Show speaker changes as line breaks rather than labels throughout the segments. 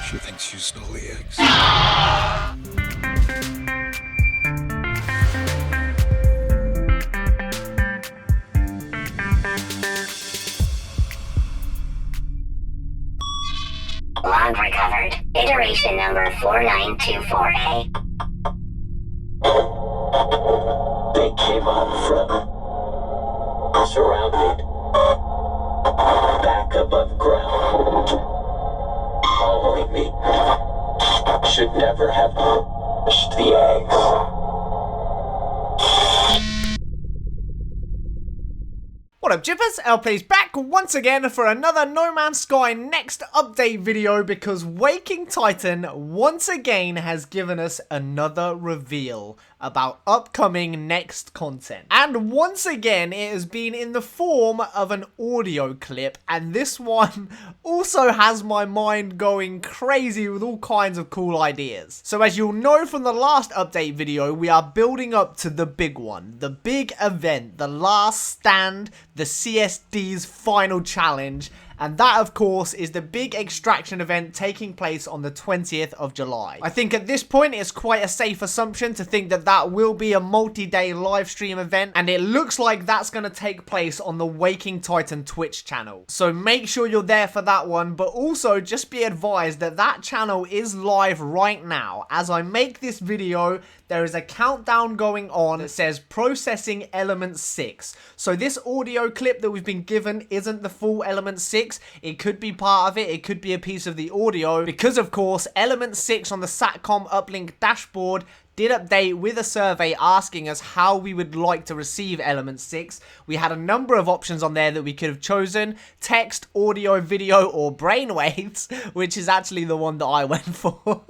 She thinks you stole the eggs.
Log recovered. Iteration number 4924A.
They came on from surrounded, back above ground, following me. Should never have pushed the eggs.
What up, Jippers? LPlay's back once again for another No Man's Sky next update video, because Waking Titan once again has given us another reveal about upcoming next content. And once again, it has been in the form of an audio clip, and this one also has my mind going crazy with all kinds of cool ideas. So as you'll know from the last update video, we are building up to the big one, the big event, the last stand, the CSD's final challenge, and that of course is the big extraction event taking place on the 20th of July. I think at this point it's quite a safe assumption to think that that will be a multi-day live stream event, and it looks like that's going to take place on the Waking Titan Twitch channel. So make sure you're there for that one, but also just be advised that that channel is live right now. As I make this video, there is a countdown going on that says processing element 6. So this audio clip that we've been given isn't the full element 6. It could be part of it, it could be a piece of the audio, because of course element 6 on the Satcom uplink dashboard did update with a survey asking us how we would like to receive element 6. We had a number of options on there that we could have chosen: text, audio, video, or brainwaves, which is actually the one that I went for.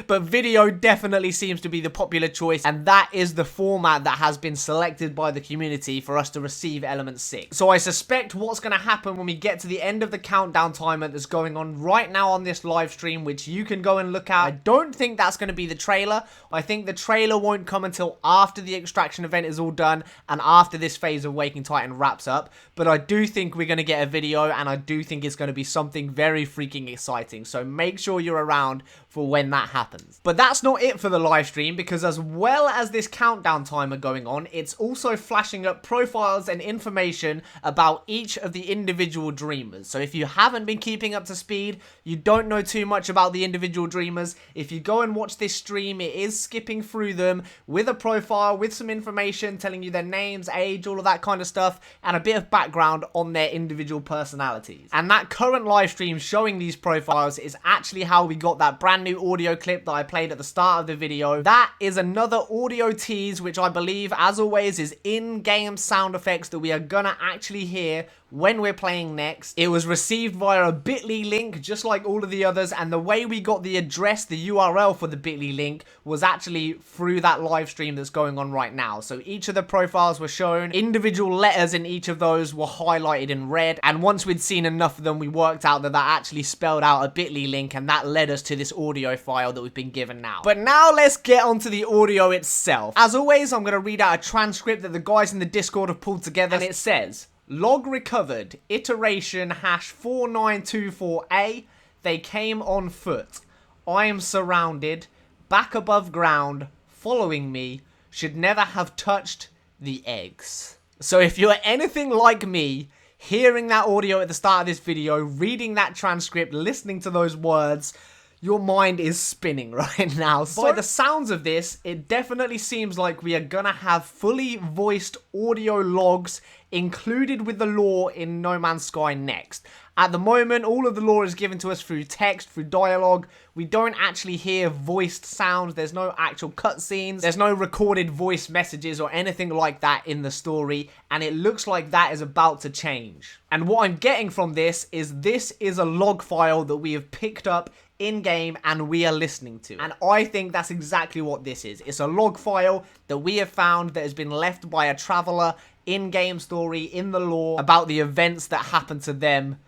But video definitely seems to be the popular choice, and that is the format that has been selected by the community for us to receive element 6. So I suspect what's going to happen when we get to the end of the countdown timer that's going on right now on this live stream, which you can go and look at. I don't think that's going to be the trailer. I think the trailer won't come until after the extraction event is all done and after this phase of Waking Titan wraps up. But I do think we're going to get a video, and I do think it's going to be something very freaking exciting. So make sure you're around for when that happens. But that's not it for the live stream, because as well as this countdown timer going on, it's also flashing up profiles and information about each of the individual dreamers. So if you haven't been keeping up to speed, you don't know too much about the individual dreamers, if you go and watch this stream, it is skipping through them with a profile, with some information telling you their names, age, all of that kind of stuff, and a bit of background on their individual personalities. And that current live stream showing these profiles is actually how we got that brand new audio clip that I played at the start of the video. That is another audio tease, which I believe, as always, is in-game sound effects that we are gonna actually hear when we're playing next. It was received via a bit.ly link, just like all of the others, and the way we got the address, the URL for the bit.ly link, was actually through that live stream that's going on right now. So each of the profiles were shown, individual letters in each of those were highlighted in red, and once we'd seen enough of them, we worked out that that actually spelled out a bit.ly link, and that led us to this audio file that we've been given now. But now let's get onto the audio itself. As always, I'm going to read out a transcript that the guys in the Discord have pulled together, and it says: log recovered, iteration #4924A. They came on foot. I am surrounded, back above ground, following me, should never have touched the eggs. So if you're anything like me, hearing that audio at the start of this video, reading that transcript, listening to those words, your mind is spinning right now. So by the sounds of this, it definitely seems like we are gonna have fully voiced audio logs included with the lore in No Man's Sky next. At the moment, all of the lore is given to us through text, through dialogue. We don't actually hear voiced sounds. There's no actual cutscenes. There's no recorded voice messages or anything like that in the story, and it looks like that is about to change. And what I'm getting from this is a log file that we have picked up in-game and we are listening to. And I think that's exactly what this is. It's a log file that we have found that has been left by a traveler in-game story, in the lore, about the events that happened to them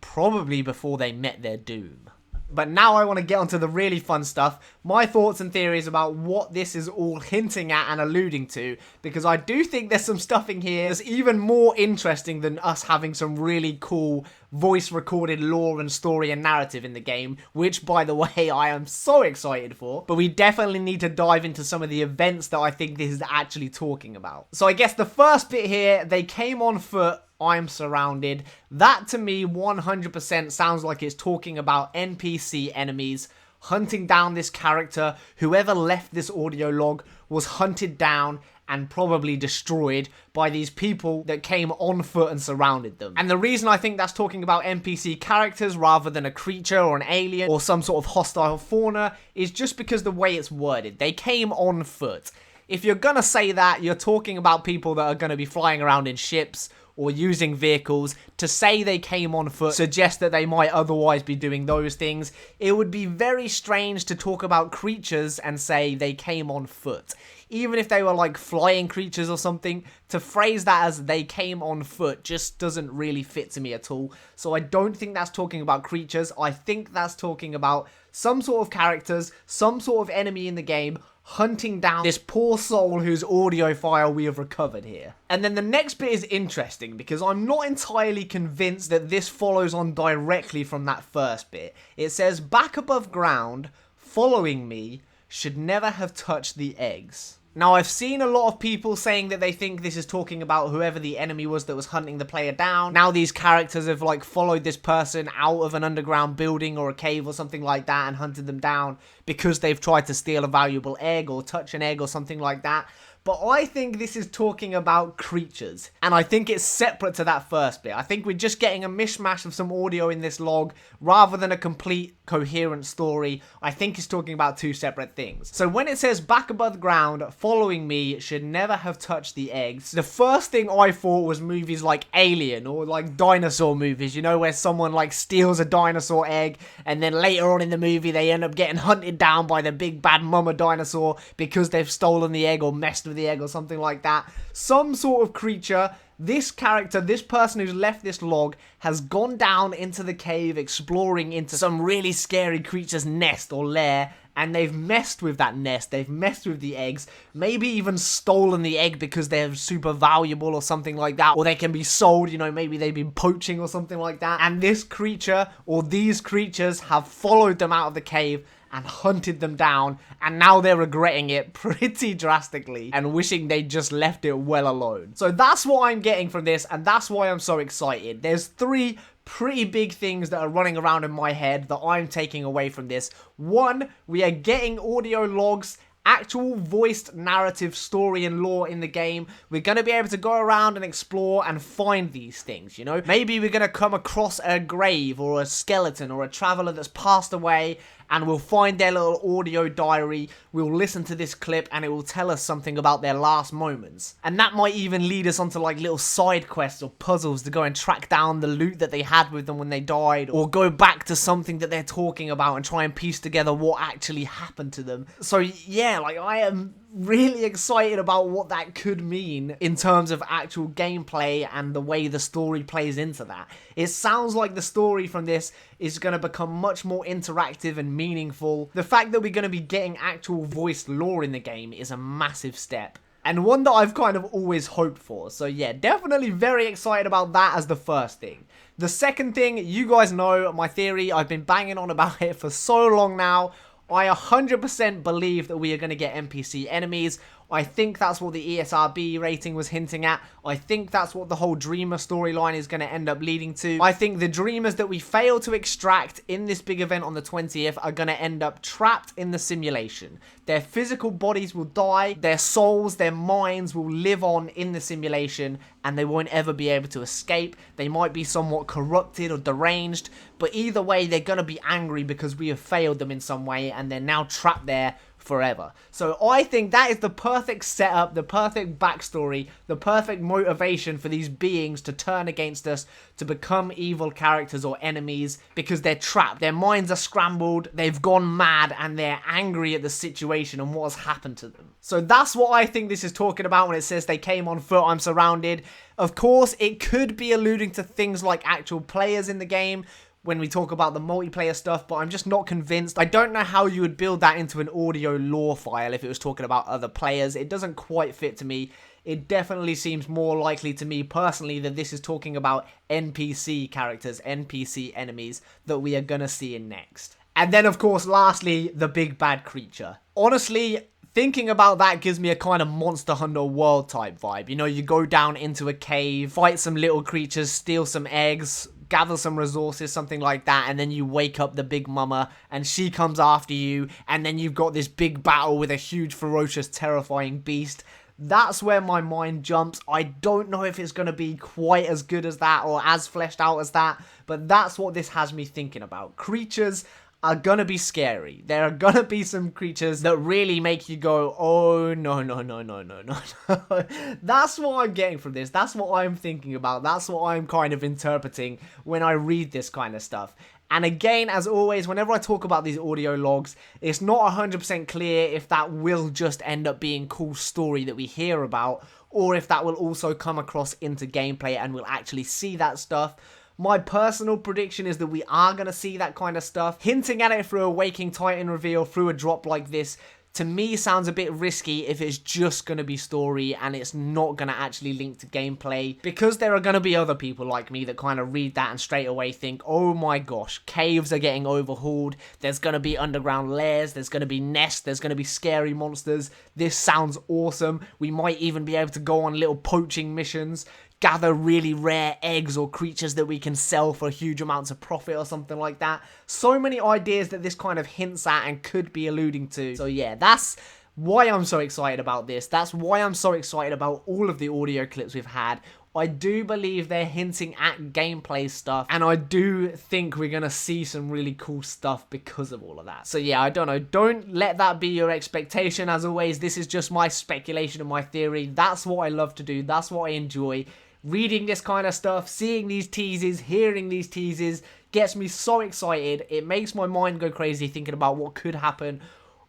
probably before they met their doom. But now I want to get onto the really fun stuff, my thoughts and theories about what this is all hinting at and alluding to, because I do think there's some stuff in here that's even more interesting than us having some really cool voice recorded lore and story and narrative in the game, which by the way I am so excited for. But we definitely need to dive into some of the events that I think this is actually talking about. So I guess the first bit here, they came on foot, I'm surrounded. That to me 100% sounds like it's talking about NPC enemies hunting down this character. Whoever left this audio log was hunted down and probably destroyed by these people that came on foot and surrounded them. And the reason I think that's talking about NPC characters rather than a creature or an alien or some sort of hostile fauna is just because the way it's worded. They came on foot. If you're gonna say that, you're talking about people that are gonna be flying around in ships or using vehicles. To say they came on foot suggests that they might otherwise be doing those things. It would be very strange to talk about creatures and say they came on foot. Even if they were like flying creatures or something, to phrase that as they came on foot just doesn't really fit to me at all. So I don't think that's talking about creatures. I think that's talking about some sort of characters, some sort of enemy in the game, hunting down this poor soul whose audio file we have recovered here. And then the next bit is interesting because I'm not entirely convinced that this follows on directly from that first bit. It says, back above ground, following me, should never have touched the eggs. Now, I've seen a lot of people saying that they think this is talking about whoever the enemy was that was hunting the player down. Now these characters have like followed this person out of an underground building or a cave or something like that and hunted them down because they've tried to steal a valuable egg or touch an egg or something like that. But I think this is talking about creatures, and I think it's separate to that first bit. I think we're just getting a mishmash of some audio in this log rather than a complete coherent story. I think it's talking about two separate things. So when it says back above ground, following me, should never have touched the eggs, the first thing I thought was movies like Alien or like dinosaur movies, you know, where someone like steals a dinosaur egg and then later on in the movie they end up getting hunted down by the big bad mama dinosaur because they've stolen the egg or messed with the egg or something like that. Some sort of creature. This character, this person who's left this log, has gone down into the cave exploring into some really scary creature's nest or lair, and they've messed with that nest, they've messed with the eggs, maybe even stolen the egg because they're super valuable or something like that, or they can be sold, you know, maybe they've been poaching or something like that, and this creature or these creatures have followed them out of the cave and hunted them down, and now they're regretting it pretty drastically and wishing they just left it well alone. So that's what I'm getting from this, and that's why I'm so excited. There's three pretty big things that are running around in my head that I'm taking away from this. One, we are getting audio logs, actual voiced narrative story and lore in the game. We're going to be able to go around and explore and find these things, you know. Maybe we're going to come across a grave or a skeleton or a traveler that's passed away, and we'll find their little audio diary, we'll listen to this clip, and it will tell us something about their last moments. And that might even lead us onto like little side quests or puzzles to go and track down the loot that they had with them when they died, or go back to something that they're talking about and try and piece together what actually happened to them. So yeah, like I am really excited about what that could mean in terms of actual gameplay and the way the story plays into that. It sounds like the story from this is going to become much more interactive and meaningful. The fact that we're going to be getting actual voiced lore in the game is a massive step, and one that I've kind of always hoped for. So yeah, definitely very excited about that as the first thing. The second thing, you guys know my theory, I've been banging on about it for so long now. I 100% believe that we are going to get NPC enemies. I think that's what the ESRB rating was hinting at. I think that's what the whole Dreamer storyline is going to end up leading to. I think the Dreamers that we fail to extract in this big event on the 20th are going to end up trapped in the simulation. Their physical bodies will die, their souls, their minds will live on in the simulation, and they won't ever be able to escape. They might be somewhat corrupted or deranged, but either way, they're going to be angry because we have failed them in some way, and they're now trapped there forever. So I think that is the perfect setup, the perfect backstory, the perfect motivation for these beings to turn against us, to become evil characters or enemies, because they're trapped. Their minds are scrambled, they've gone mad, and they're angry at the situation and what has happened to them. So that's what I think this is talking about when it says they came on foot, I'm surrounded. Of course, it could be alluding to things like actual players in the game. when we talk about the multiplayer stuff, but I'm just not convinced. I don't know how you would build that into an audio lore file if it was talking about other players. It doesn't quite fit to me. It definitely seems more likely to me personally that this is talking about NPC characters, NPC enemies that we are going to see in next. And then, of course, lastly, the big bad creature. Honestly, thinking about that gives me a kind of Monster Hunter World type vibe. You know, you go down into a cave, fight some little creatures, steal some eggs, gather some resources, something like that, and then you wake up the big mama, and she comes after you, and then you've got this big battle with a huge, ferocious, terrifying beast. That's where my mind jumps. I don't know if it's going to be quite as good as that or as fleshed out as that, but that's what this has me thinking about. Creatures are gonna be scary. There are gonna be some creatures that really make you go, oh, no, no, no, no, no, no. That's what I'm getting from this. That's what I'm thinking about. That's what I'm kind of interpreting when I read this kind of stuff. And again, as always, whenever I talk about these audio logs, it's not 100% clear if that will just end up being cool story that we hear about, or if that will also come across into gameplay and we'll actually see that stuff. My personal prediction is that we are going to see that kind of stuff. Hinting at it through a Waking Titan reveal, through a drop like this, to me sounds a bit risky if it's just going to be story and it's not going to actually link to gameplay. Because there are going to be other people like me that kind of read that and straight away think, oh my gosh, caves are getting overhauled, there's going to be underground lairs, there's going to be nests, there's going to be scary monsters, this sounds awesome, we might even be able to go on little poaching missions, gather really rare eggs or creatures that we can sell for huge amounts of profit or something like that. So many ideas that this kind of hints at and could be alluding to. So yeah, that's why I'm so excited about this. That's why I'm so excited about all of the audio clips we've had. I do believe they're hinting at gameplay stuff, and I do think we're going to see some really cool stuff because of all of that. So yeah, I don't know. Don't let that be your expectation. As always, this is just my speculation and my theory. That's what I love to do. That's what I enjoy. Reading this kind of stuff, seeing these teases, hearing these teases gets me so excited. It makes my mind go crazy thinking about what could happen.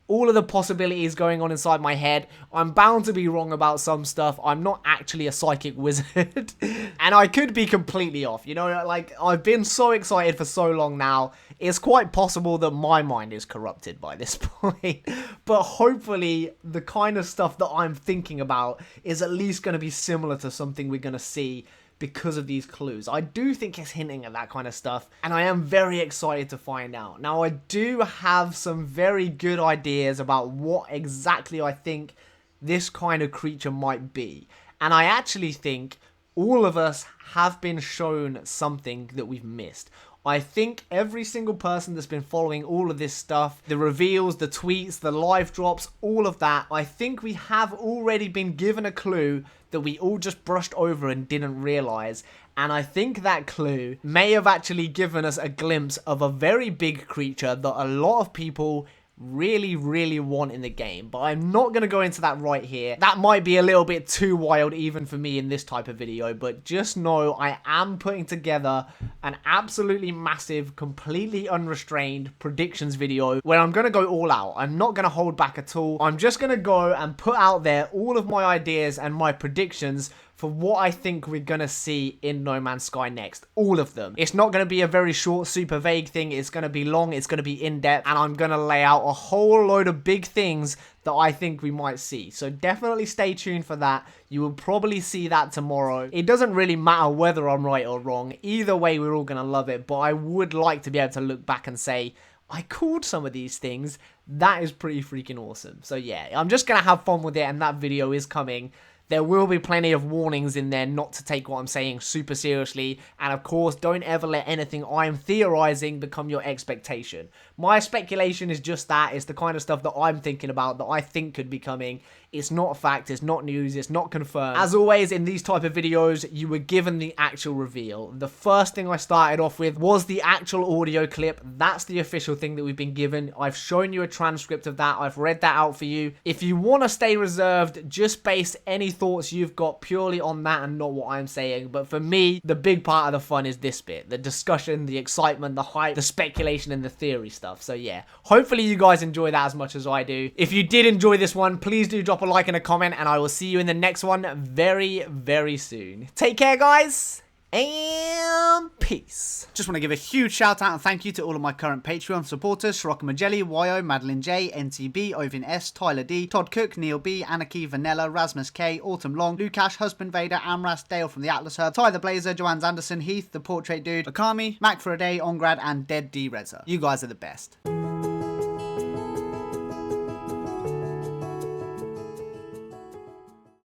All of the possibilities going on inside my head. I'm bound to be wrong about some stuff. I'm not actually a psychic wizard. And I could be completely off. You know, like, I've been so excited for so long now. It's quite possible that my mind is corrupted by this point. But hopefully, the kind of stuff that I'm thinking about is at least going to be similar to something we're going to see because of these clues. I do think it's hinting at that kind of stuff, and I am very excited to find out. Now, I do have some very good ideas about what exactly I think this kind of creature might be, and I actually think all of us have been shown something that we've missed. I think every single person that's been following all of this stuff, the reveals, the tweets, the live drops, all of that, I think we have already been given a clue that we all just brushed over and didn't realize. And I think that clue may have actually given us a glimpse of a very big creature that a lot of people really want in the game, but I'm not going to go into that right here. That might be a little bit too wild even for me in this type of video, but just know I am putting together an absolutely massive, completely unrestrained predictions video where I'm going to go all out. I'm not going to hold back at all. I'm just going to go and put out there all of my ideas and my predictions for what I think we're going to see in No Man's Sky next. All of them. It's not going to be a very short, super vague thing. It's going to be long. It's going to be in-depth. And I'm going to lay out a whole load of big things that I think we might see. So definitely stay tuned for that. You will probably see that tomorrow. It doesn't really matter whether I'm right or wrong. Either way, we're all going to love it. But I would like to be able to look back and say, I called some of these things. That is pretty freaking awesome. So yeah, I'm just going to have fun with it. And that video is coming. There will be plenty of warnings in there not to take what I'm saying super seriously. And of course, don't ever let anything I'm theorizing become your expectation. My speculation is just that. It's the kind of stuff that I'm thinking about, that I think could be coming. It's not a fact, it's not news, it's not confirmed. As always, in these type of videos, you were given the actual reveal. The first thing I started off with was the actual audio clip. That's the official thing that we've been given. I've shown you a transcript of that. I've read that out for you. If you want to stay reserved, just base any thoughts you've got purely on that and not what I'm saying. But for me, the big part of the fun is this bit. The discussion, the excitement, the hype, the speculation, and the theory stuff. So yeah, hopefully you guys enjoy that as much as I do. If you did enjoy this one, please do drop a like and a comment, and I will see you in the next one very soon. Take care, guys. and peace. Just want to give a huge shout out and thank you to all of my current Patreon supporters: Shiraka Majelli, YO, Madeline J, NTB, Ovin S, Tyler D, Todd Cook, Neil B, Anarchy, Vanilla, Rasmus K, Autumn Long, Lukash, Husband Vader, Amras, Dale from the Atlas Hub, Ty the Blazer, Joanne Anderson, Heath, The Portrait Dude, Akami, Mac for a Day, Ongrad, and Dead D Reza. You guys are the best.